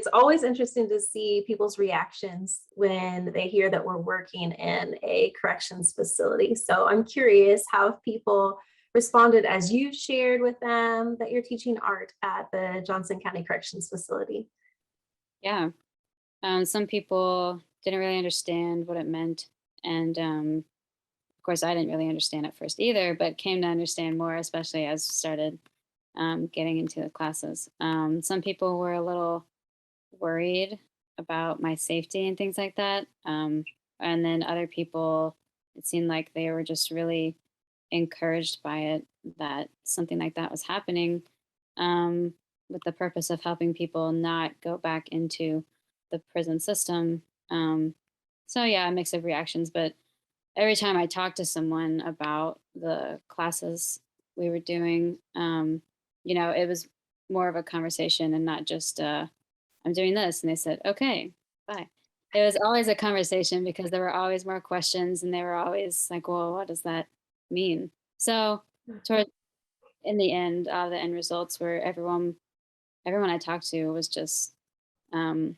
it's always interesting to see people's reactions when they hear that we're working in a corrections facility. So I'm curious how people responded as you shared with them that you're teaching art at the Johnson County Corrections Facility. Yeah. Some people didn't really understand what it meant. And of course, I didn't really understand at first either, but came to understand more, especially as started getting into the classes. Some people were a little worried about my safety and things like that. And then other people, it seemed like they were just really encouraged by it that something like that was happening, um, with the purpose of helping people not go back into the prison system. So, yeah, a mix of reactions. But every time I talked to someone about the classes we were doing, it was more of a conversation and not just, I'm doing this. And they said, okay, bye. It was always a conversation because there were always more questions and they were always like, well, what does that mean? So, toward in the end, the end results were everyone I talked to was just um,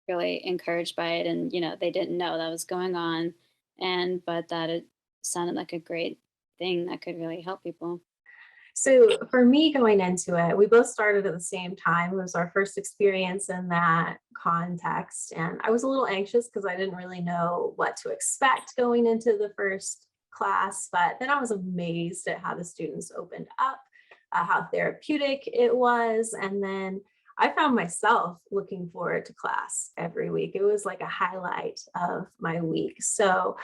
really encouraged by it, and they didn't know that was going on, and but that it sounded like a great thing that could really help people. So for me going into it, we both started at the same time. It was our first experience in that context. And I was a little anxious because I didn't really know what to expect going into the first class. But then I was amazed at how the students opened up, how therapeutic it was. And then I found myself looking forward to class every week. It was like a highlight of my week. So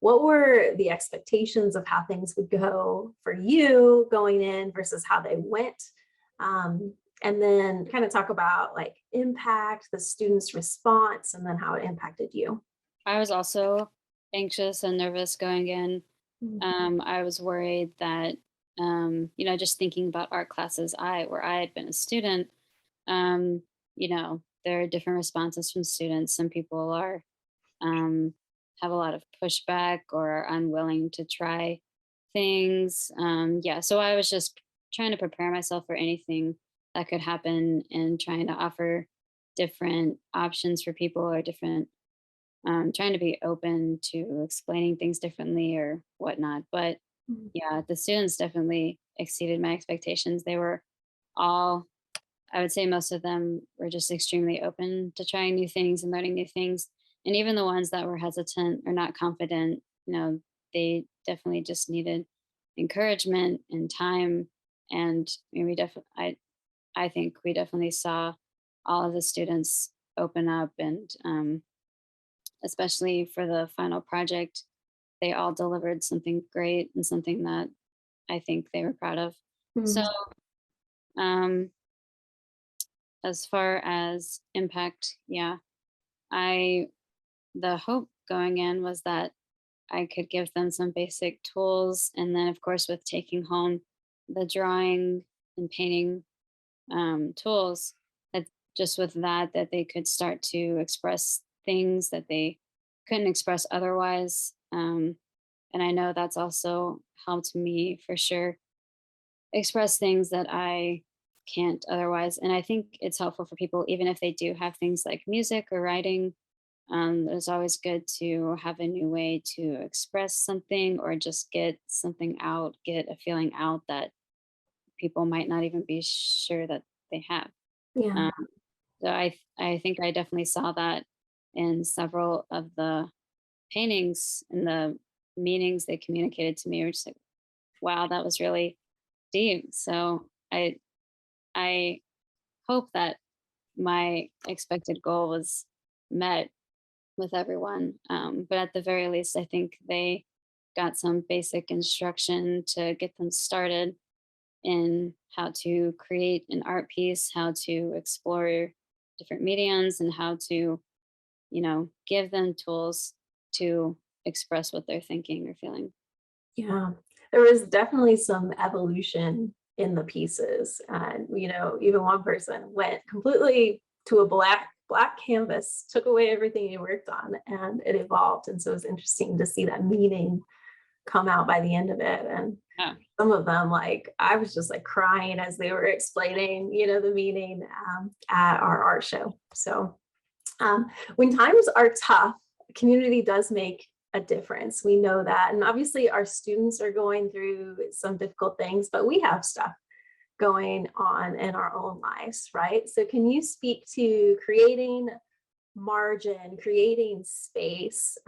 what were the expectations of how things would go for you going in versus how they went? And then kind of talk about like impact, the students' response, and then how it impacted you. I was also anxious and nervous going in. Mm. I was worried that, just thinking about art classes, where I had been a student, there are different responses from students. Some people um, have a lot of pushback or are unwilling to try things. Yeah, so I was just trying to prepare myself for anything that could happen and trying to offer different options for people or different, trying to be open to explaining things differently or whatnot. But Mm. yeah, the students definitely exceeded my expectations. They were all, I would say most of them were just extremely open to trying new things and learning new things. And even the ones that were hesitant or not confident, they definitely just needed encouragement and time. And we definitely, I think we definitely saw all of the students open up, and especially for the final project, they all delivered something great and something that I think they were proud of. So, Mm. um, as far as impact, yeah, I the hope going in was that I could give them some basic tools, and then of course with taking home the drawing and painting tools, that just with that they could start to express things that they couldn't express otherwise. And I know that's also helped me for sure express things that I can't otherwise. And I think it's helpful for people, even if they do have things like music or writing. It's always good to have a new way to express something or just get something out, get a feeling out that people might not even be sure that they have. Yeah. Um, so I think I definitely saw that in several of the paintings and the meanings they communicated to me. Were just like, wow, that was really deep. So I hope that my expected goal was met with everyone. But at the very least, I think they got some basic instruction to get them started in how to create an art piece, how to explore different mediums, and how to, give them tools to express what they're thinking or feeling. Yeah, there was definitely some evolution in the pieces. And, even one person went completely to a black canvas, took away everything he worked on, and it evolved. And so it was interesting to see that meaning come out by the end of it. And Oh, some of them, like, I was just like crying as they were explaining, the meaning at our art show. So um, when times are tough, community does make a difference. We know that. And obviously, our students are going through some difficult things, but we have stuff going on in our own lives, right? So, can you speak to creating margin, creating space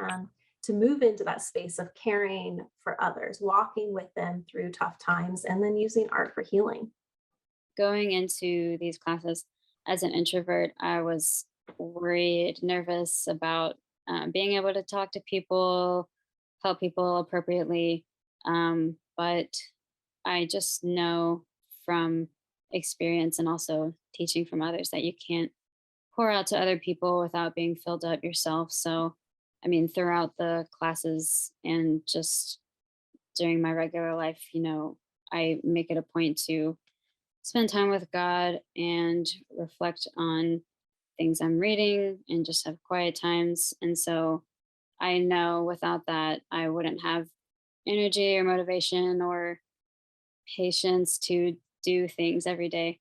to move into that space of caring for others, walking with them through tough times, and then using art for healing? going into these classes as an introvert, I was worried, nervous about being able to talk to people, help people appropriately. But I just know from experience and also teaching from others that you can't pour out to other people without being filled up yourself. So, I mean, throughout the classes and just during my regular life, I make it a point to spend time with God and reflect on things I'm reading and just have quiet times. And so I know without that, I wouldn't have energy or motivation or patience to do things every day.